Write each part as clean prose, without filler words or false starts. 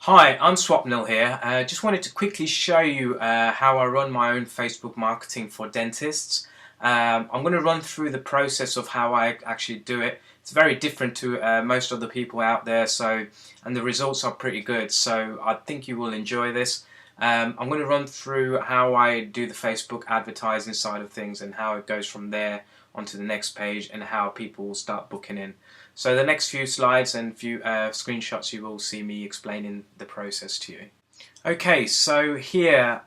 Hi, I'm Swapnil here. Just wanted to quickly show you how I run my own Facebook marketing for dentists. I'm going to run through the process of how I actually do it. It's very different to most other people out there, and the results are pretty good. So I think you will enjoy this. I'm going to run through how I do the Facebook advertising side of things and how it goes from there onto the next page and how people will start booking in. So the next few slides and few screenshots, you will see me explaining the process to you. Okay, so here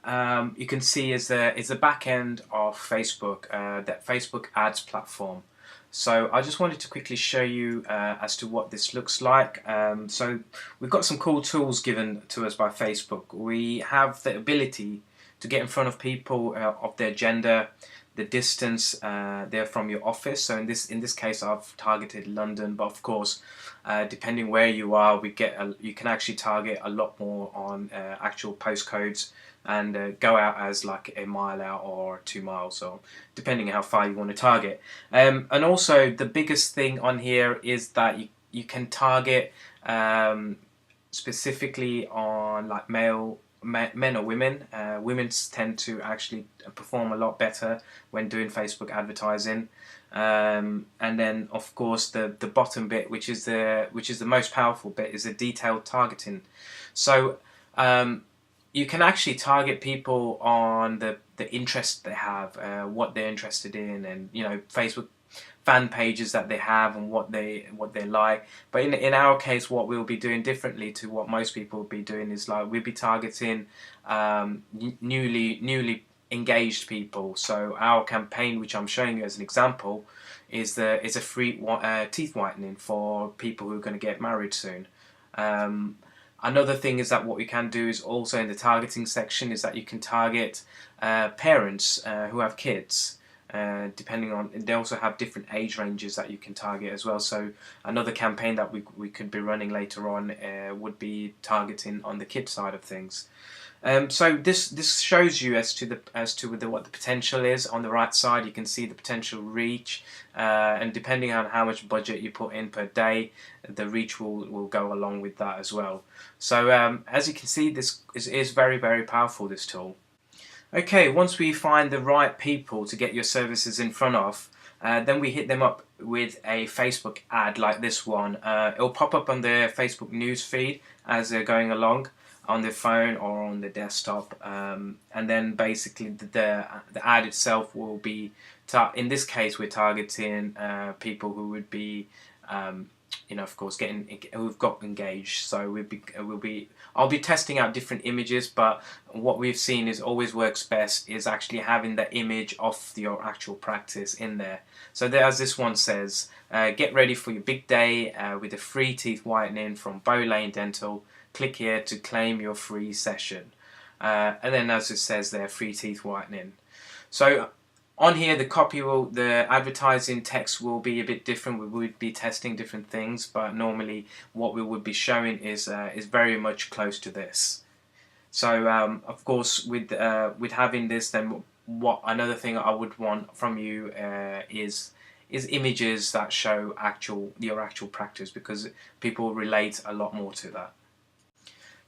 you can see is the back end of Facebook, that Facebook ads platform. So I just wanted to quickly show you as to what this looks like. So we've got some cool tools given to us by Facebook. We have the ability to get in front of people of their gender, the distance they're from your office. So in this case, I've targeted London, but of course, depending where you are, you can actually target a lot more on actual postcodes and go out as like a mile out or 2 miles, or depending how far you want to target. And also the biggest thing on here is that you can target specifically on like men or women. Women tend to actually perform a lot better when doing Facebook advertising. And then of course the bottom bit, which is the most powerful bit, is the detailed targeting. So you can actually target people on the interest they have, what they're interested in, and Facebook fan pages that they have and what they like. But in our case, what we'll be doing differently to what most people will be doing is like we'll be targeting newly engaged people. So our campaign, which I'm showing you as an example, is a free teeth whitening for people who are going to get married soon. Another thing is that what we can do is also in the targeting section is that you can target parents who have kids. Depending on, they also have different age ranges that you can target as well. So another campaign that we could be running later on would be targeting on the kid side of things. So this shows you as to what the potential is. On the right side, you can see the potential reach, and depending on how much budget you put in per day, the reach will go along with that as well. So as you can see, this is very powerful, this tool. Okay, once we find the right people to get your services in front of, then we hit them up with a Facebook ad like this one. It'll pop up on their Facebook news feed as they're going along on their phone or on the desktop, and then basically the ad itself will be, in this case we're targeting people who would be of course who've got engaged. So I'll be testing out different images, but what we've seen is always works best is actually having the image of your actual practice in there. So there, as this one says, get ready for your big day with a free teeth whitening from Bow Lane Dental. Click here to claim your free session. And then as it says there, free teeth whitening. So on here, the advertising text will be a bit different. We would be testing different things, but normally what we would be showing is very much close to this. So of course, with having this, then another thing I would want from you is images that show your actual practice, because people relate a lot more to that.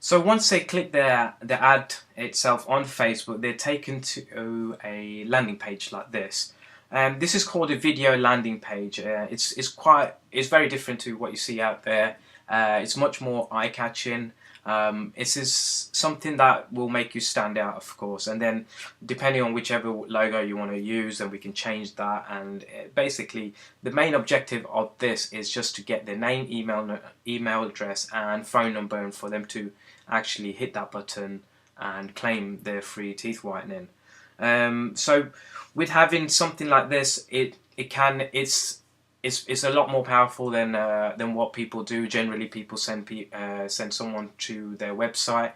So once they click the ad itself on Facebook, they're taken to a landing page like this. This is called a video landing page. It's very different to what you see out there. It's much more eye-catching. This is something that will make you stand out, of course, and then depending on whichever logo you want to use, then we can change that. And basically the main objective of this is just to get their name, email address and phone number, and for them to actually hit that button and claim their free teeth whitening. So with having something like this, it's a lot more powerful than what people do. Generally, people send someone to their website.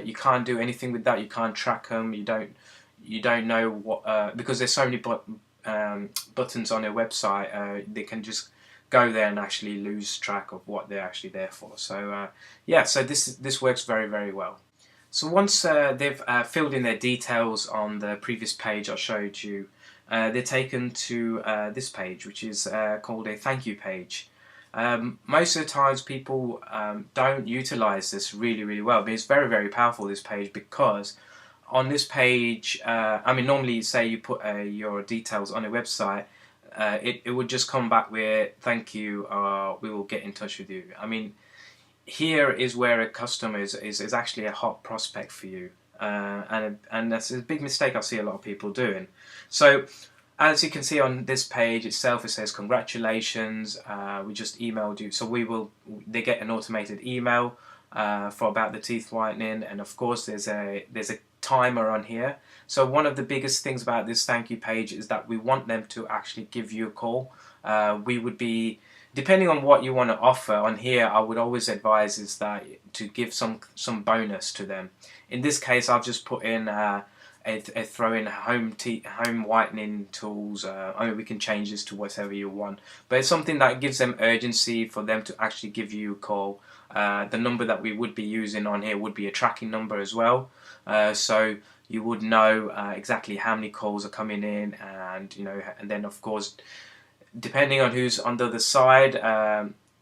You can't do anything with that. You can't track them. You don't know what, because there's so many buttons on their website. They can just go there and actually lose track of what they're actually there for. So yeah, so this works very well. So once they've filled in their details on the previous page I showed you, they're taken to this page, which is called a thank you page. Most of the times people don't utilize this really well, but it's very powerful, this page, because on this page, I mean, normally say you put your details on a website, it would just come back with thank you, we will get in touch with you. I mean, here is where a customer is actually a hot prospect for you, and that's a big mistake I see a lot of people doing. So as you can see on this page itself, it says congratulations, we just emailed you. So they get an automated email for about the teeth whitening, and of course there's a timer on here. So one of the biggest things about this thank you page is that we want them to actually give you a call. We would be, depending on what you want to offer on here, I would always advise is that to give some bonus to them. In this case, I've just put in throw in home whitening tools. I mean, we can change this to whatever you want, but it's something that gives them urgency for them to actually give you a call. The number that we would be using on here would be a tracking number as well, so you would know exactly how many calls are coming in, and and then of course, depending on who's on the other side,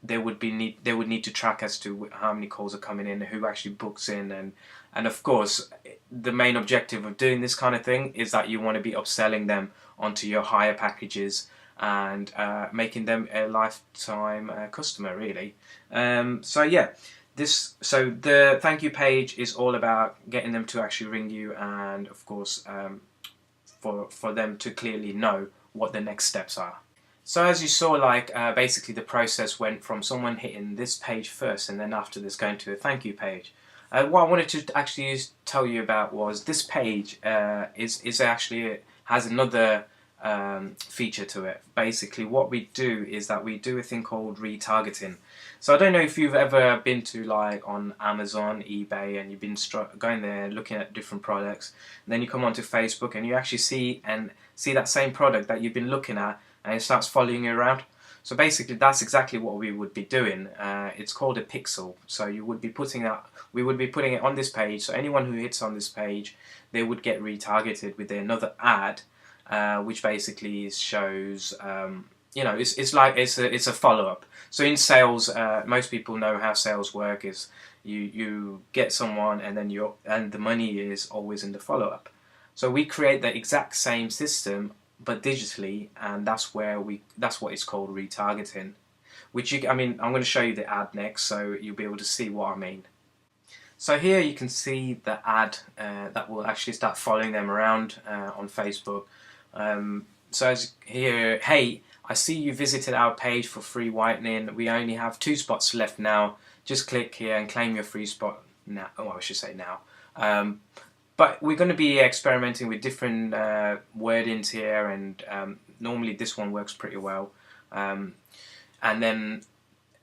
they would need to track as to how many calls are coming in, who actually books in, and of course the main objective of doing this kind of thing is that you want to be upselling them onto your higher packages and making them a lifetime customer, really. So yeah, so the thank you page is all about getting them to actually ring you, and of course for them to clearly know what the next steps are. So as you saw, like basically the process went from someone hitting this page first, and then after this going to a thank you page. What I wanted to actually tell you about was this page is actually has another feature to it. Basically, what we do is that we do a thing called retargeting. So I don't know if you've ever been to like on Amazon, eBay, and you've been going there looking at different products, and then you come onto Facebook and you actually see that same product that you've been looking at, and it starts following you around. So basically that's exactly what we would be doing. It's called a pixel. So we would be putting it on this page, so anyone who hits on this page, they would get retargeted with another ad, which basically shows it's a follow-up. So in sales, most people know how sales work is you get someone, and then the money is always in the follow-up. So we create the exact same system but digitally, and that's what is called retargeting. I'm going to show you the ad next, so you'll be able to see what I mean. So here you can see the ad that will actually start following them around on Facebook. So as here, hey, I see you visited our page for free whitening. We only have 2 spots left now. Just click here and claim your free spot now. Oh, I should say now. But we're going to be experimenting with different wordings here, and normally this one works pretty well. And then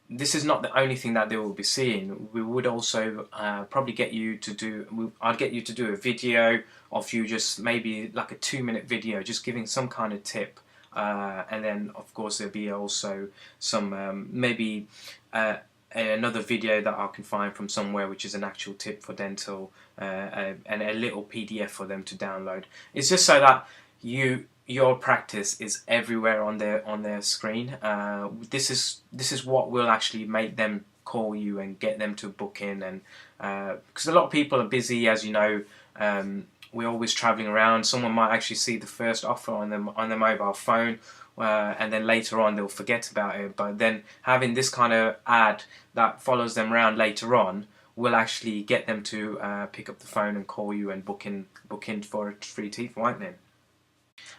this is not the only thing that they will be seeing. We would also probably get you to do, I'd get you to do a video of you, just maybe like a 2-minute video, just giving some kind of tip. And then of course there'll be also some maybe another video that I can find from somewhere, which is an actual tip for dental, and a little PDF for them to download. It's just so that your practice is everywhere on their screen. This is what will actually make them call you and get them to book in, and because a lot of people are busy, as you know. We're always traveling around. Someone might actually see the first offer on their mobile phone, and then later on they'll forget about it. But then having this kind of ad that follows them around later on will actually get them to pick up the phone and call you and book in for a free teeth whitening.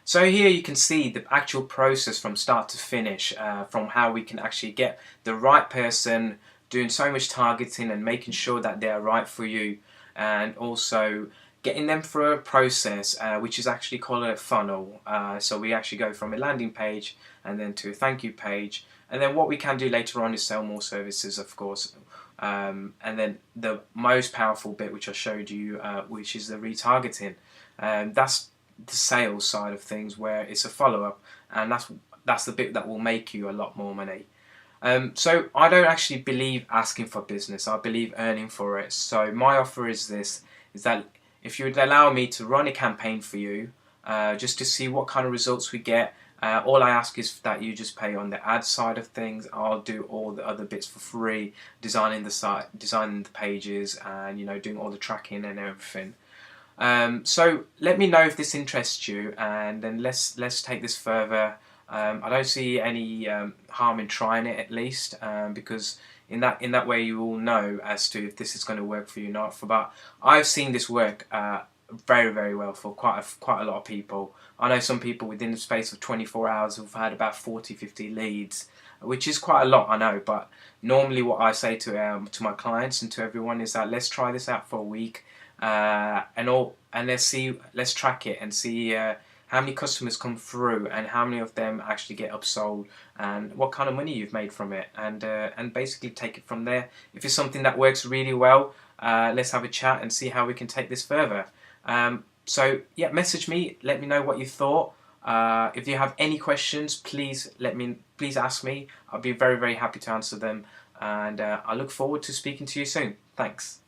So here you can see the actual process from start to finish, from how we can actually get the right person, doing so much targeting and making sure that they are right for you, and also getting them through a process which is actually called a funnel. So we actually go from a landing page and then to a thank you page, and then what we can do later on is sell more services, of course. And then the most powerful bit, which I showed you, which is the retargeting. That's the sales side of things, where it's a follow-up, and that's the bit that will make you a lot more money. So I don't actually believe asking for business. I believe earning for it. So my offer is that if you would allow me to run a campaign for you, just to see what kind of results we get, All I ask is that you just pay on the ad side of things. I'll do all the other bits for free, designing the site, designing the pages, and doing all the tracking and everything. So let me know if this interests you, and then let's take this further. I don't see any harm in trying it, at least, because in that way you will know as to if this is going to work for you or not. But I've seen this work very well for quite a lot of people. I know some people within the space of 24 hours have had about 40-50 leads, which is quite a lot, I know. But normally what I say to my clients and to everyone is that let's try this out for a week, and let's track it and see how many customers come through and how many of them actually get upsold and what kind of money you've made from it, and basically take it from there. If it's something that works really well, let's have a chat and see how we can take this further. So yeah, message me, let me know what you thought. If you have any questions, please ask me. I'll be very happy to answer them, and I look forward to speaking to you soon. Thanks.